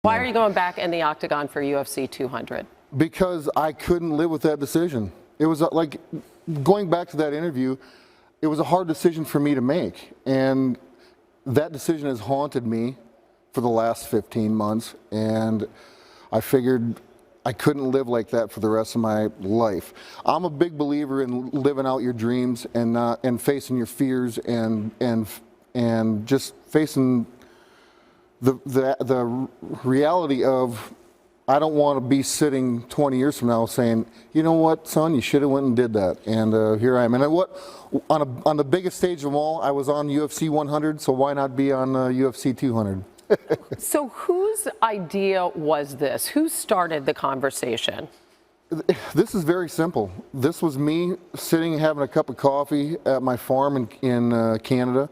Why are you going back in the octagon for UFC 200? Because I couldn't live with that decision. It was like, going back to that interview, it was a hard decision for me to make. And that decision has haunted me for the last 15 months. And I figured I couldn't live like that for the rest of my life. I'm a big believer in living out your dreams and facing your fears and just facing the reality of, I don't want to be sitting 20 years from now saying, you know what, son, you should have went and did that. And here I am. And on the biggest stage of them all, I was on UFC 100, so why not be on UFC 200? So whose idea was this? Who started the conversation? This is very simple. This was me sitting having a cup of coffee at my farm in Canada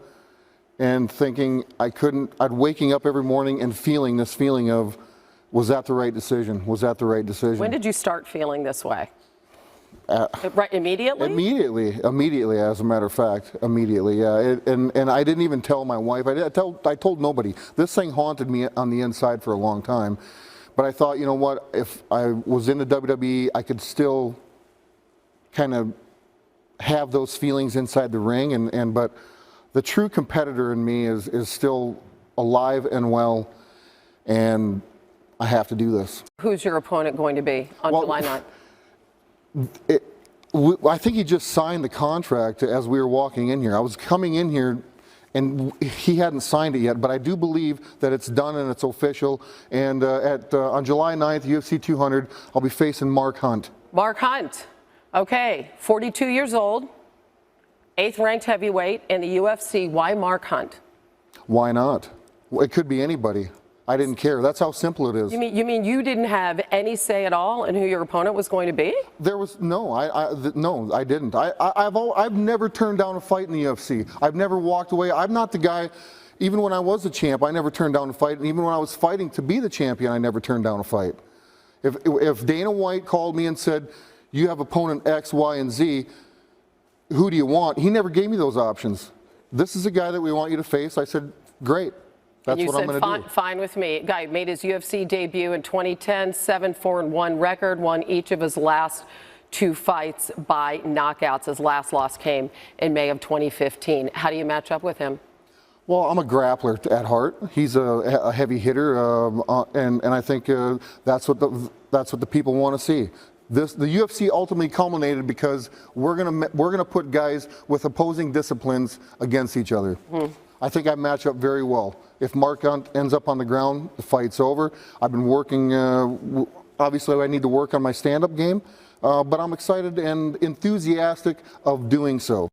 and thinking I'd waking up every morning and feeling this feeling of, was that the right decision? Was that the right decision? When did you start feeling this way? Right, immediately? Immediately, as a matter of fact, immediately, yeah. And I didn't even tell my wife. I told nobody. This thing haunted me on the inside for a long time. But I thought, you know what, if I was in the WWE, I could still kind of have those feelings inside the ring. But the true competitor in me is still alive and well, and I have to do this. Who's your opponent going to be on July 9th? I think he just signed the contract as we were walking in here. I was coming in here and he hadn't signed it yet, but I do believe that it's done and it's official. And on July 9th, UFC 200, I'll be facing Mark Hunt. Mark Hunt, okay, 42 years old, 8th ranked heavyweight in the UFC. Why Mark Hunt? Why not? It could be anybody. I didn't care. That's how simple it is. You mean you didn't have any say at all in who your opponent was going to be? There was no. No, I didn't. I've never turned down a fight in the UFC. I've never walked away. I'm not the guy. Even when I was the champ, I never turned down a fight. And even when I was fighting to be the champion, I never turned down a fight. If Dana White called me and said, "You have opponent X, Y, and Z. Who do you want?" He never gave me those options. This is a guy that we want you to face. I said, "Great." That's what I'm going to do. Fine with me. Guy made his UFC debut in 2010, 7-4-1 record, won each of his last 2 fights by knockouts. His last loss came in May of 2015. How do you match up with him? Well, I'm a grappler at heart. He's a heavy hitter, and I think that's what the people want to see. The UFC ultimately culminated because we're gonna put guys with opposing disciplines against each other. I think I match up very well. If Mark Hunt ends up on the ground, the fight's over. I've been working, obviously I need to work on my stand-up game, but I'm excited and enthusiastic of doing so.